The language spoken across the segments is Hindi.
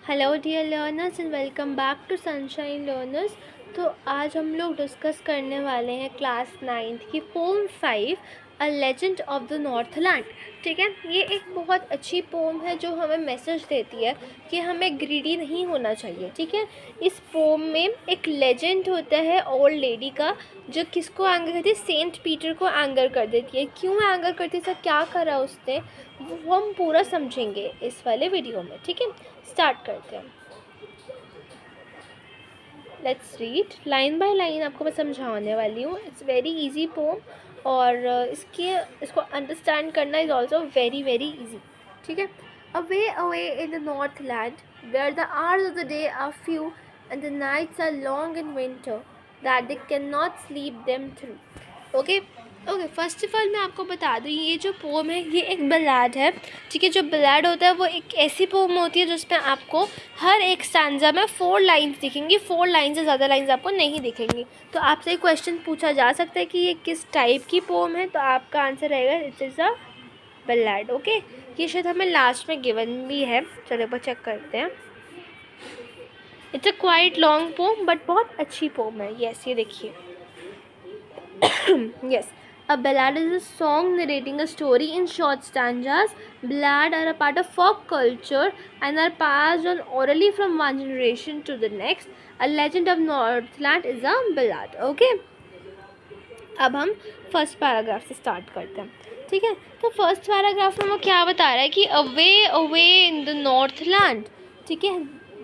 Hello dear learners and welcome back to Sunshine learners. तो आज हम लोग डिस्कस करने वाले हैं क्लास 9th की poem 5 a legend of the Northland. ठीक है, ये एक बहुत अच्छी पोम है जो हमें मैसेज देती है कि हमें ग्रीडी नहीं होना चाहिए। ठीक है, इस पोम में एक लेजेंड होता है ओल्ड लेडी का जो किसको एंगर करती है, सेंट पीटर को एंगर कर देती है। क्यों एंगर करती है, सर क्या करा उसने, वो हम पूरा समझेंगे इस वाले वीडियो में। ठीक है, स्टार्ट करते हैं। Let's read line by line, आपको मैं समझाने वाली हूँ। इट्स वेरी इजी पोम और इसको अंडरस्टैंड करना is also very very easy. ठीक है, away away in the Northland where the hours of the day are few and the nights are long in winter that they can not sleep them through. Okay okay, first of all मैं आपको बता दूँ, ये जो पोम है ये एक बलाड है। ठीक है, जो बलाड होता है वो एक ऐसी पोम होती है जिसमें आपको हर एक स्टैंजा में 4 लाइन्स दिखेंगी। 4 लाइन से ज़्यादा लाइन्स आपको नहीं दिखेंगी। तो आपसे एक क्वेश्चन पूछा जा सकता है कि ये किस टाइप की पोम है, तो आपका आंसर रहेगा इट इज़ अ बलाड। ओके, ये शायद हमें लास्ट में गिवन भी है, चलो एक बार चेक करते हैं। It's a quite long poem but बहुत अच्छी पोम है। यस, ये देखिए। Yes, a ballad is a song narrating a story in short stanzas. Ballad are a part of folk culture and are passed on orally from one generation to the next. A legend of Northland is a ballad. Okay, अब हम फर्स्ट पैराग्राफ से स्टार्ट करते हैं। ठीक है, तो फर्स्ट पैराग्राफ में वो क्या बता रहा है कि away away in the north land. ठीक है,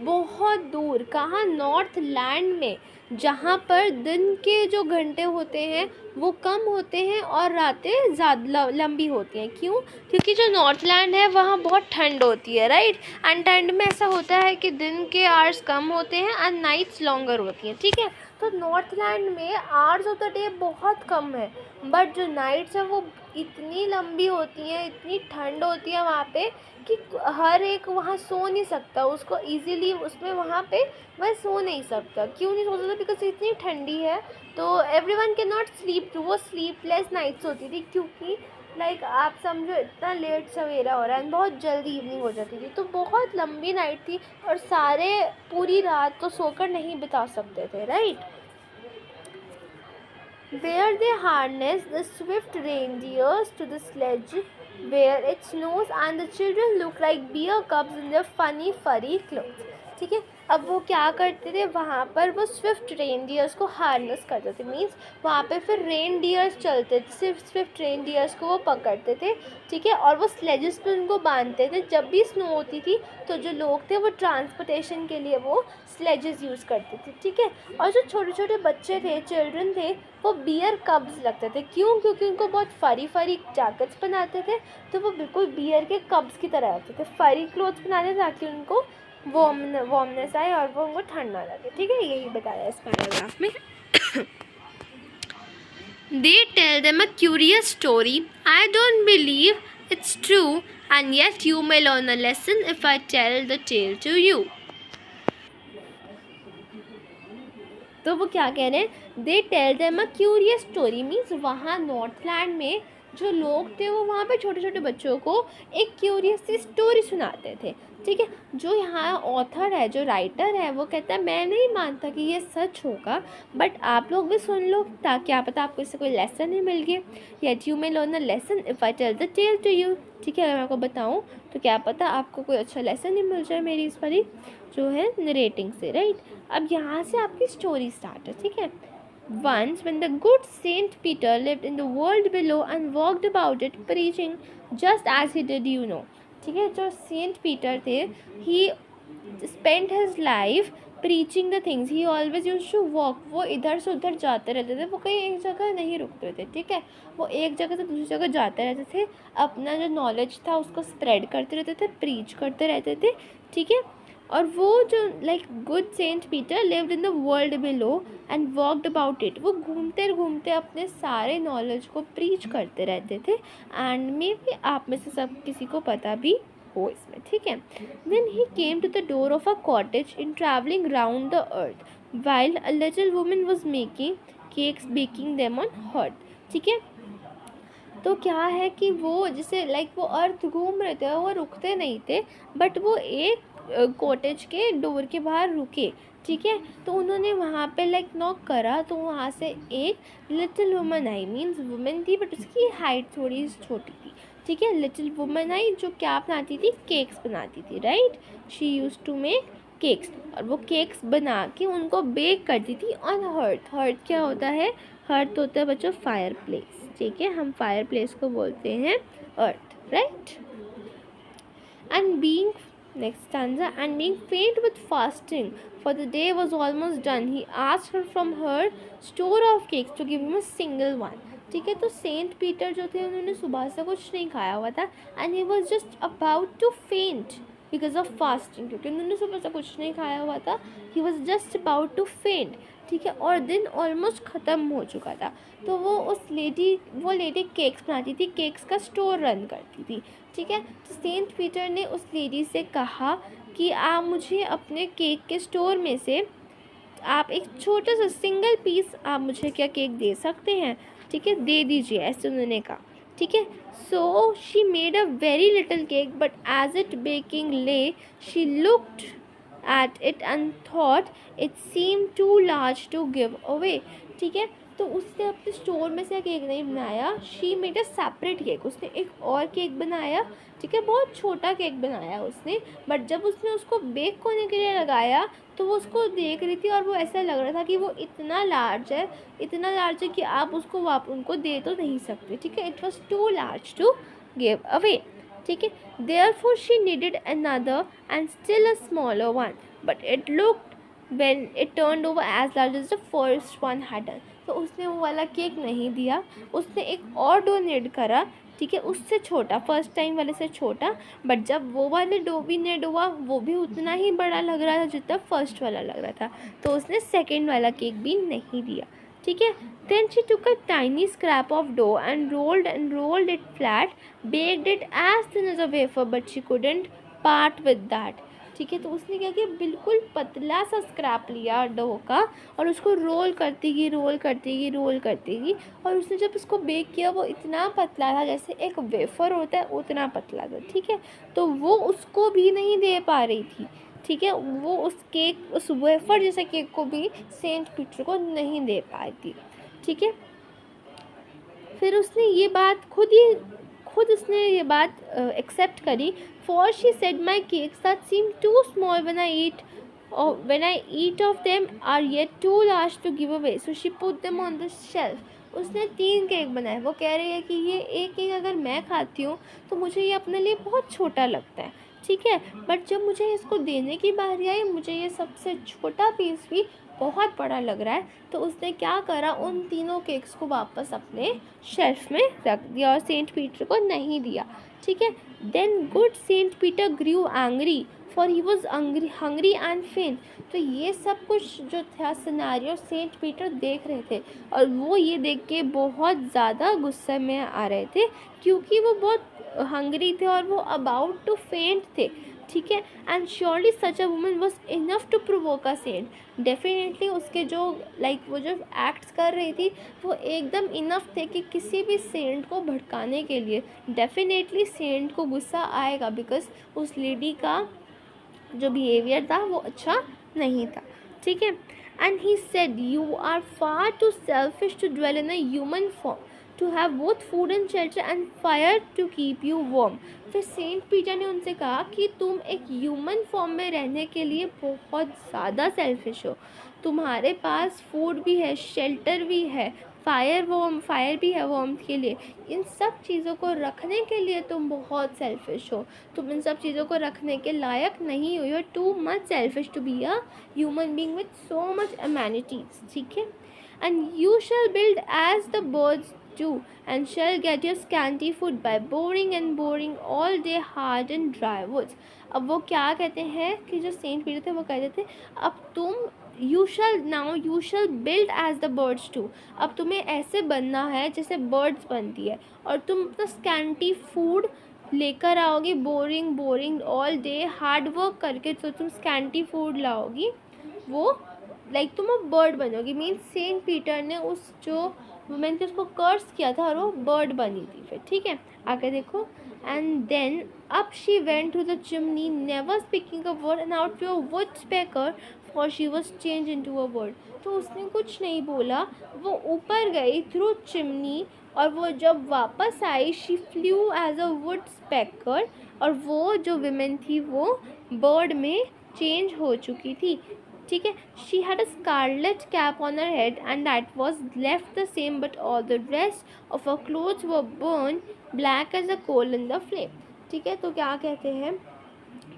बहुत दूर, कहाँ, नॉर्थ लैंड में, जहाँ पर दिन के जो घंटे होते हैं वो कम होते हैं और रातें ज़्यादा लंबी होती हैं। क्यों? क्योंकि जो नॉर्थ लैंड है वहाँ बहुत ठंड होती है, राइट। एंड ठंड में ऐसा होता है कि दिन के आवर्स कम होते हैं एंड नाइट्स लॉन्गर होती हैं। ठीक है, तो नॉर्थ लैंड में आवर्स ऑफ द डे बहुत कम है, बट जो नाइट्स है वो इतनी लंबी होती हैं, इतनी ठंड होती है वहाँ पे कि हर एक वहाँ सो नहीं सकता, उसको इजीली उसमें वहाँ पे वह सो नहीं सकता। क्यों नहीं सो सकता? बिकॉज इतनी ठंडी है, तो एवरीवन कैन नॉट स्लीप। वो स्लीपलेस नाइट्स होती थी, क्योंकि लाइक आप समझो इतना लेट सवेरा हो रहा है, बहुत जल्दी इवनिंग हो जाती थी, तो बहुत लंबी नाइट थी और सारे पूरी रात तो सोकर नहीं बिता सकते थे, right. Where they harness the swift reindeers to the sledge where it snows and the children look like bear cubs in their funny furry clothes. ठीक है, अब वो क्या करते थे, वहाँ पर वो स्विफ्ट रेनडियर्स को हार्नेस करते थे। मीन्स वहाँ पे फिर रेनडियर्स चलते थे, सिर्फ स्विफ्ट रेनडियर्स को वो पकड़ते थे। ठीक है, और वो स्लेजेस पे उनको बांधते थे। जब भी स्नो होती थी तो जो लोग थे वो ट्रांसपोर्टेशन के लिए वो स्लेजेस यूज़ करते थे। ठीक है, और जो छोटे छोटे बच्चे थे, चिल्ड्रन थे, वो बियर कब्स लगते थे। क्यों? क्योंकि उनको बहुत फरी फरी जैकेट्स बनाते थे, तो वो बिल्कुल बियर के कब्स की तरह रहते थे। फरी क्लोथ्स बनाते ताकि उनको वार्मनेस आए और वो उनको ठंड ना लगे। ठीक है, यही बताया इस पैराग्राफ में। They tell them a curious story. I don't believe it's true, and yet you may learn a lesson if I tell the tale to you. तो वो क्या कह रहे हैं, they tell them a curious story. Means वहाँ नॉर्थलैंड में जो लोग थे वो वहाँ पे छोटे छोटे बच्चों को एक क्यूरियस सी स्टोरी सुनाते थे। ठीक है, जो यहाँ ऑथर है, जो राइटर है, वो कहता है मैं नहीं मानता कि ये सच होगा, बट आप लोग भी सुन लो, ताकि क्या पता आपको इससे कोई लेसन ही मिल गया। Yet you may learn a lesson if I tell the tale to you. ठीक है, अगर मैं आपको बताऊँ तो क्या पता आपको कोई अच्छा लेसन ही मिल जाए मेरी इस वाली जो है नरेटिंग से, राइट। अब यहाँ से आपकी स्टोरी स्टार्ट है। ठीक है, Once, when the good Saint Peter lived in the world below and walked about it, preaching just as he did, you know. ठीक है, जो सेंट पीटर थे, he spent his life preaching the things. He always used to walk. वो इधर से उधर जाते रहते थे, वो कहीं एक जगह नहीं रुकते थे। ठीक है, वो एक जगह से दूसरी जगह जाते रहते थे, अपना जो नॉलेज था उसको स्प्रेड करते रहते थे, प्रीच करते रहते थे। ठीक है, और वो जो like good Saint Peter lived in the world below and walked about it, वो घूमते घूमते अपने सारे नॉलेज को प्रीच करते रहते थे। एंड मे बी आप में से सब किसी को पता भी हो इसमें। ठीक है, then he came to the door of a cottage in travelling round the earth while a little woman was making cakes baking them on hearth. ठीक है, तो क्या है कि वो जैसे लाइक वो अर्थ घूम रहे थे, वो रुकते नहीं थे, बट वो एक कॉटेज के डोर के बाहर रुके, ठीक है। तो उन्होंने वहाँ पे लाइक नॉक करा, तो वहाँ से एक little woman I, means woman थी बट उसकी हाइट थोड़ी छोटी थी, ठीक है। लिटिल वुमन आई जो क्या बनाती थी, केक्स बनाती थी, right. She use to make cakes, और वो केक्स बना के उनको बेक करती थी ऑन हर्थ। हर्थ क्या होता है, हर्थ होता है बच्चों फायर प्लेस, ठीक है। हम फायर प्लेस को बोलते हैं अर्थ, right. And being next stanza, and being faint with fasting, for the day was almost done, he asked her from her store of cakes to give him a single one, ठीक है। तो सेंट पीटर जो थे उन्होंने सुबह से कुछ नहीं खाया हुआ था, and he was just about to faint because of fasting, क्योंकि उन्होंने सुबह से कुछ नहीं खाया हुआ था, he was just about to faint, ठीक है। और दिन ऑलमोस्ट ख़त्म हो चुका था। तो वो लेडी केक्स बनाती थी, केक्स का स्टोर रन करती थी, ठीक है। तो सेंट पीटर ने उस लेडी से कहा कि आप मुझे अपने केक के स्टोर में से आप एक छोटा सा सिंगल पीस आप मुझे क्या केक दे सकते हैं, ठीक है, दे दीजिए, ऐसे उन्होंने कहा, ठीक है। So she made a very little cake, but as it baking lay she looked at it and thought it seem too large to give away, ठीक है। तो उसने अपने स्टोर में से केक नहीं बनाया, she made a separate cake, उसने एक और केक बनाया, ठीक है, बहुत छोटा केक बनाया उसने। बट जब उसने उसको बेक होने के लिए लगाया तो वो उसको देख रही थी और वो ऐसा लग रहा था कि वो इतना लार्ज है कि आप उसको उनको दे तो नहीं सकते, ठीक है। It was too large to give away, ठीक है। Therefore she needed another and still a smaller one, but it looked when it turned over as large as the first one had done, तो उसने वो वाला केक नहीं दिया, उसने एक और डोनेट करा, ठीक है, उससे छोटा, फर्स्ट टाइम वाले से छोटा। बट जब वो वाले डोनेट हुआ वो भी उतना ही बड़ा लग रहा था जितना फर्स्ट वाला लग रहा था, तो उसने सेकेंड वाला केक भी नहीं दिया, ठीक है। Then she took a tiny scrap of dough and rolled it flat, baked it as thin as a wafer, but she couldn't part with that, ठीक है। तो उसने क्या किया, बिल्कुल पतला सा स्क्रैप लिया डो का और उसको रोल करती गई और उसने जब उसको बेक किया वो इतना पतला था जैसे एक वेफर होता है उतना पतला था, ठीक है। तो वो उसको भी नहीं दे पा रही थी, ठीक है, वो उस वेफर जैसे केक को भी सेंट पीटर को नहीं दे पाई थी, ठीक है। फिर उसने ये बात खुद उसने ये बात एक्सेप्ट करी, for she said my cakes that seem too small when I eat of them are yet too large to give away, so she put them on the shelf। उसने 3 केक बनाए, वो कह रही है कि ये एक केक अगर मैं खाती हूँ तो मुझे ये अपने लिए बहुत छोटा लगता है, ठीक है, बट जब मुझे इसको देने की बारी आई मुझे ये सबसे छोटा पीस भी बहुत बड़ा लग रहा है। तो उसने क्या करा, उन तीनों केक्स को वापस अपने शेल्फ में रख दिया और सेंट पीटर को नहीं दिया, ठीक है। Then good Saint Peter grew angry for he was hungry and faint. तो ये सब कुछ जो था सिनेरियो सेंट पीटर देख रहे थे और वो ये देख के बहुत ज़्यादा गुस्से में आ रहे थे क्योंकि वो बहुत हंग्री थे और वो अबाउट टू फेंट थे, ठीक है। And surely such a woman was enough to provoke a saint, definitely उसके जो वो जो एक्ट्स कर रही थी वो एकदम इनफ थे कि किसी भी सेंट को भड़काने के लिए। डेफिनेटली सेंट को गुस्सा आएगा बिकॉज उस लेडी का जो बिहेवियर था वो अच्छा नहीं था, ठीक है। And he said you are far too selfish to dwell in a human form to have both food and shelter and fire to keep you warm. फिर सेंट पीटर ने उनसे कहा कि तुम एक ह्यूमन फॉर्म में रहने के लिए बहुत ज़्यादा सेल्फिश हो, तुम्हारे पास फूड भी है, शेल्टर भी है, फायर भी है वार्म के लिए, इन सब चीज़ों को रखने के लिए तुम बहुत सेल्फिश हो, तुम इन सब चीज़ों को रखने के लायक नहीं हो, you are too much selfish to be a human being with so much amenities, ठीक है। And you shall build as the birds do and shall get your scanty food by boring all day hard and dry woods। अब वो क्या कहते हैं कि जो सेंट पीटर थे वो कहते थे अब तुम you shall build as the birds do, अब तुम्हें ऐसे बनना है जैसे बर्ड्स बनती है और तुम अपना स्कैंटी फूड लेकर आओगी, boring all day hard work करके तो तुम स्कैंटी फूड लाओगी, वो तुम अब बर्ड बनोगी। मीन्स सेंट पीटर ने उस जो वुमेन ने उसको कर्स किया था और वो बर्ड बनी थी फिर, ठीक है। आगे देखो, and then up she went to the chimney never speaking a word and out to a woodpecker for she was change into a word. तो उसने कुछ नहीं बोला, वो ऊपर गई थ्रू चिमनी, और वो जब वापस आई she flew as a woodpecker, और वो जो विमेन थी वो बर्ड में चेंज हो चुकी थी, ठीक है। She had a scarlet cap on her head and that was left the same but all the rest of her clothes were burn black as a coal in the flame, ठीक है। तो क्या कहते हैं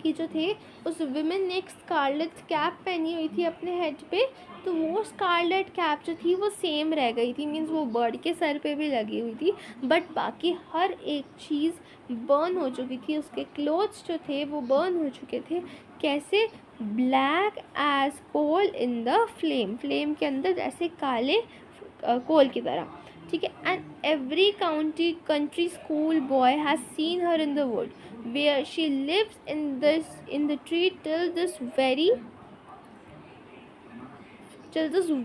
कि जो थे उस विमेन ने एक स्कारलेट कैप पहनी हुई थी अपने हेड पे, तो वो स्कारलेट कैप जो थी वो सेम रह गई थी, मीन्स वो बर्ड के सर पे भी लगी हुई थी, बट बाकी हर एक चीज़ बर्न हो चुकी थी, उसके क्लोथ्स जो थे वो बर्न हो चुके थे। कैसे? Black as coal in the flame, flame के अंदर ऐसे काले कोल की तरह, ठीक है। And every country school boy has seen her in the wood where she lives in the tree till this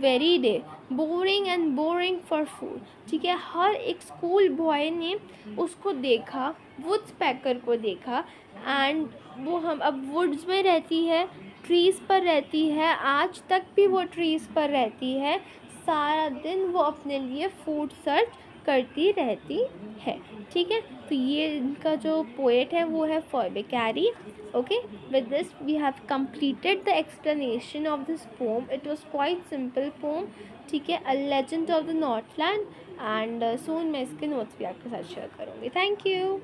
very day, boring and boring for food, ठीक है। हर एक स्कूल बॉय ने उसको देखा, वुड्स पैकर को देखा, एंड वो हम अब वुड्स में रहती है, ट्रीज़ पर रहती है, आज तक भी वो ट्रीज़ पर रहती है, सारा दिन वो अपने लिए फूड सर्च करती रहती है, ठीक है। तो ये इनका जो पोएट है वो है फॉर्बे carry. Okay, with this we have completed the explanation of this poem. It was quite simple poem, ठीक है, A Legend of the Northland, and soon मैं इसके notes भी आपके साथ शेयर करूँगी। Thank you.